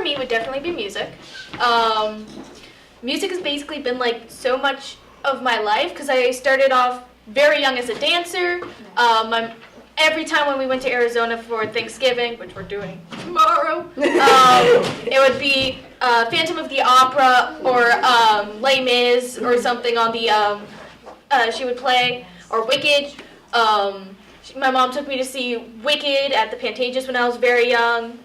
for me would definitely be music. Music has basically been like so much of my life because I started off very young as a dancer. Every time when we went to Arizona for Thanksgiving, which we're doing tomorrow, it would be Phantom of the Opera or Les Mis or something on the, she would play, or Wicked. My mom took me to see Wicked at the Pantages when I was very young.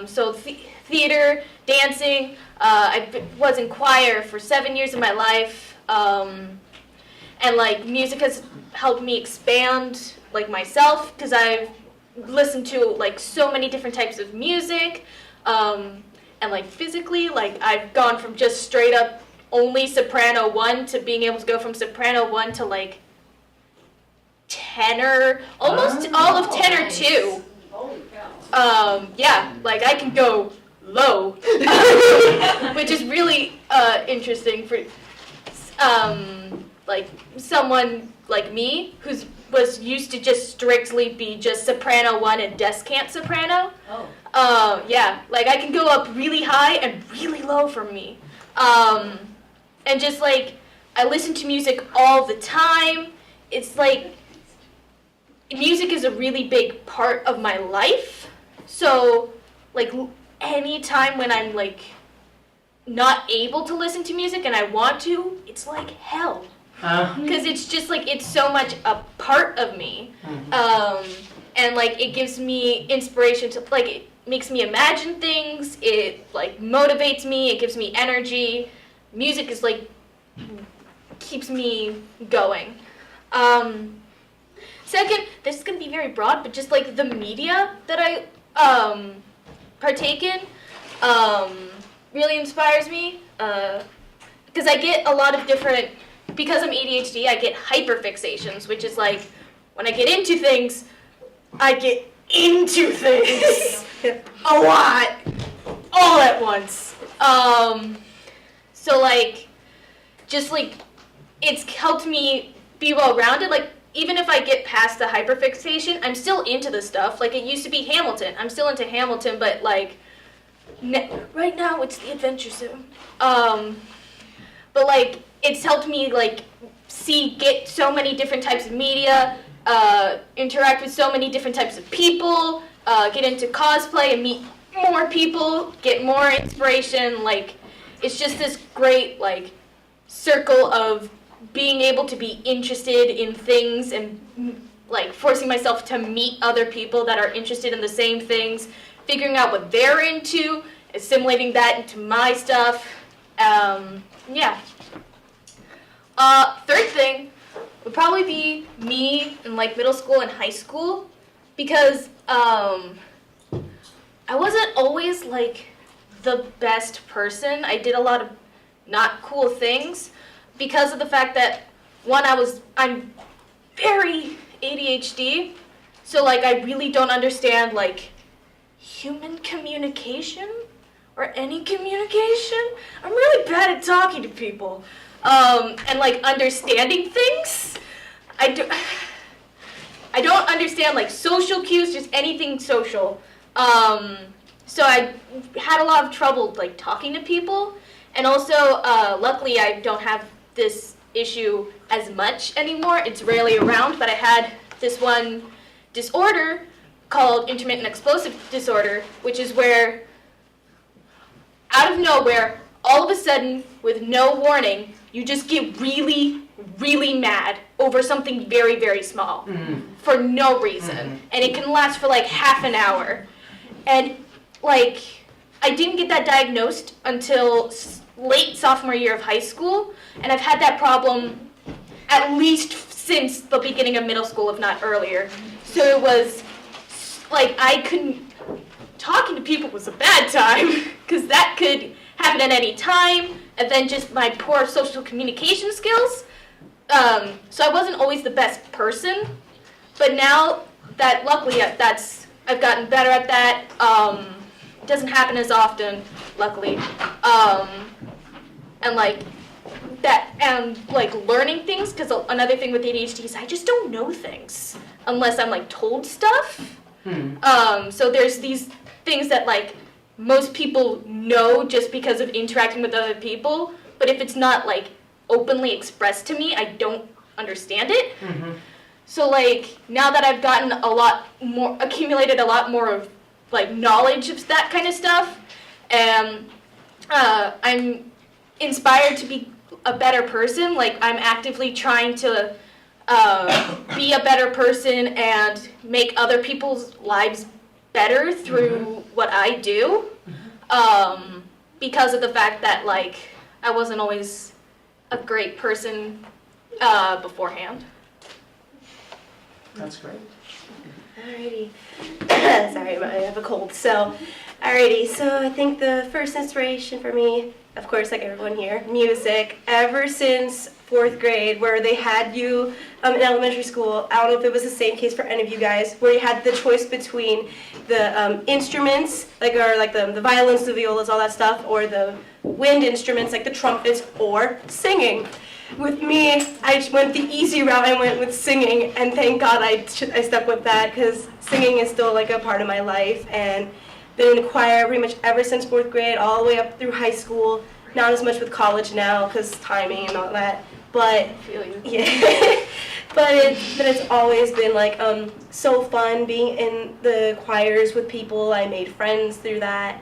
So theater, dancing, I was in choir for 7 years of my life. And like music has helped me expand like myself because I've listened to like so many different types of music, and like physically, like I've gone from just straight up only soprano 1 to being able to go from soprano 1 to like tenor, almost all of tenor 2. Yeah, like I can go low, which is really interesting for like someone like me was used to just strictly be just soprano 1 and descant soprano. Yeah, like I can go up really high and really low for me. And just like I listen to music all the time. It's like music is a really big part of my life. So like any time when I'm like not able to listen to music and I want to, it's like hell. Because it's just like it's so much a part of me, and like it gives me inspiration to like it makes me imagine things. It like motivates me. It gives me energy. Music is like keeps me going. Second, this is gonna be very broad, but just like the media that I partake in really inspires me because I get a lot of different. Because I'm ADHD, I get hyperfixations, which is like, when I get into things, I get into things a lot, all at once. So like, just like, it's helped me be well-rounded. Like, even if I get past the hyperfixation, I'm still into the stuff. Like, it used to be Hamilton. I'm still into Hamilton, but like, right now it's the Adventure Zone. But like, it's helped me like get so many different types of media, interact with so many different types of people, get into cosplay and meet more people, get more inspiration. Like, it's just this great like circle of being able to be interested in things and like forcing myself to meet other people that are interested in the same things, figuring out what they're into, assimilating that into my stuff. Yeah. Third thing would probably be me in like middle school and high school, because I wasn't always like the best person. I did a lot of not cool things because of the fact that one, I'm very ADHD, so like I really don't understand like human communication or any communication. I'm really bad at talking to people. And like understanding things. I don't understand like social cues, just anything social. So I had a lot of trouble like talking to people, and also luckily I don't have this issue as much anymore. It's rarely around, but I had this one disorder called intermittent explosive disorder, which is where out of nowhere, all of a sudden, with no warning, you just get really, really mad over something very, very small for no reason. And it can last for like half an hour. And like, I didn't get that diagnosed until late sophomore year of high school. And I've had that problem at least since the beginning of middle school, if not earlier. So it was like talking to people was a bad time because that could happen at any time, and then just my poor social communication skills. So I wasn't always the best person, but now that luckily I've gotten better at that. It doesn't happen as often, luckily. And like that, and like learning things, because another thing with ADHD is I just don't know things unless I'm like told stuff. So there's these things that like most people know just because of interacting with other people, but if it's not like openly expressed to me, I don't understand it. Mm-hmm. So like now that I've gotten a lot more, accumulated a lot more of like knowledge of that kind of stuff, I'm inspired to be a better person. Like I'm actively trying to be a better person and make other people's lives better through what I do, because of the fact that like I wasn't always a great person beforehand. That's great. Alrighty. Sorry, I have a cold. So, alrighty. So I think the first inspiration for me, of course, like everyone here, music. Ever since 4th grade, where they had you in elementary school, I don't know if it was the same case for any of you guys, where you had the choice between the instruments, like the violins, the violas, all that stuff, or the wind instruments, like the trumpets, or singing. With me, I just went the easy route. I went with singing, and thank God I stuck with that, because singing is still like a part of my life, and been in a choir pretty much ever since 4th grade, all the way up through high school. Not as much with college now, because timing and all that. But yeah, but it's always been like so fun being in the choirs with people. I made friends through that.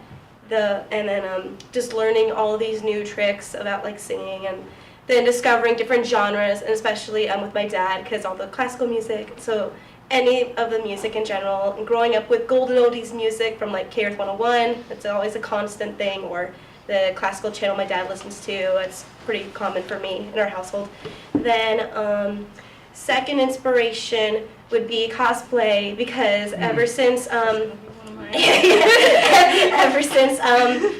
And then just learning all these new tricks about like singing, and then discovering different genres, and especially with my dad, because all the classical music, so any of the music in general, and growing up with golden oldies music from like KRS 101, it's always a constant thing, or the classical channel my dad listens to, it's pretty common for me in our household. Then second inspiration would be cosplay, because ever since ever since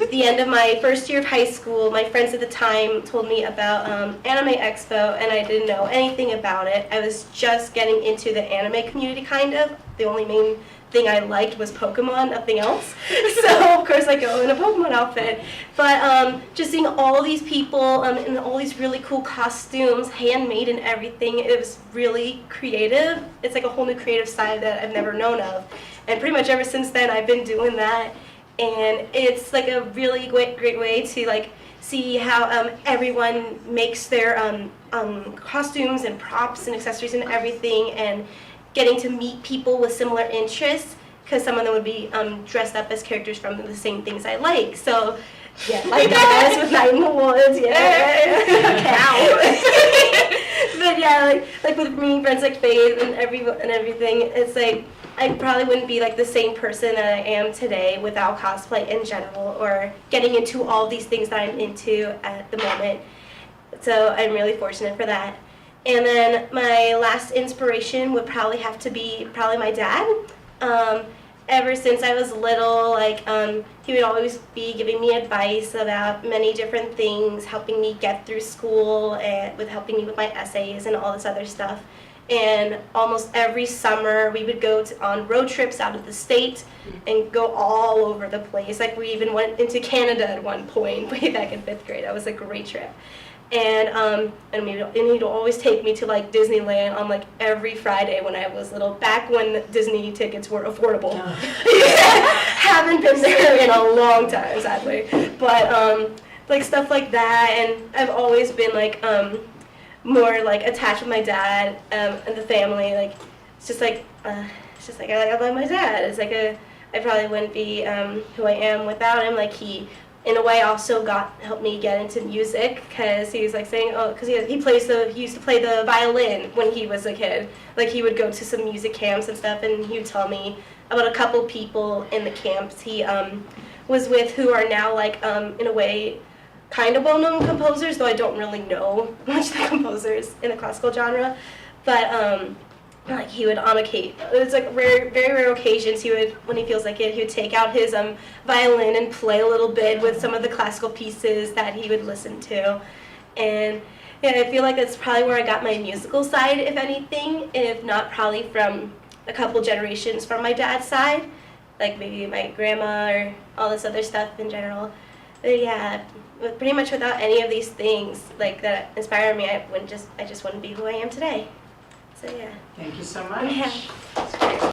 the end of my first year of high school, my friends at the time told me about Anime Expo, and I didn't know anything about it. I was just getting into the anime community, kind of. The only main thing I liked was Pokemon, nothing else. So of course I go in a Pokemon outfit. But just seeing all these people in all these really cool costumes, handmade and everything, it was really creative. It's like a whole new creative side that I've never known of. And pretty much ever since then I've been doing that. And it's like a really great way to like see how everyone makes their costumes and props and accessories and everything, and getting to meet people with similar interests, because some of them would be dressed up as characters from the same things I like. So, yeah, like guys with Night in the Woods, yeah. Cow. But yeah, like with me, friends like Faith and everything, it's like I probably wouldn't be like the same person that I am today without cosplay in general, or getting into all these things that I'm into at the moment. So I'm really fortunate for that. And then my last inspiration would probably have to be my dad. Ever since I was little, like he would always be giving me advice about many different things, helping me get through school, and with helping me with my essays and all this other stuff. And almost every summer we would go on road trips out of the state and go all over the place. Like we even went into Canada at one point, way back in 5th grade. That was a great trip. And he'd always take me to like Disneyland on like every Friday when I was little, back when Disney tickets were affordable. Haven't been there in a long time, sadly. But like stuff like that, and I've always been like more like attached with my dad and the family. Like it's just like I love my dad. It's like I probably wouldn't be who I am without him. Like he, in a way, also helped me get into music, because he was like saying, because he used to play the violin when he was a kid. Like he would go to some music camps and stuff, and he would tell me about a couple people in the camps he was with, who are now like in a way kind of well-known composers, though I don't really know much of the composers in the classical genre. But like he would on occasion, it's like very rare occasions, he would, when he feels like it, he would take out his violin and play a little bit with some of the classical pieces that he would listen to. And yeah, I feel like that's probably where I got my musical side, if anything, if not probably from a couple generations from my dad's side, like maybe my grandma or all this other stuff in general. But yeah, pretty much without any of these things like that inspire me, I just wouldn't be who I am today. So yeah. Thank you so much. Yeah.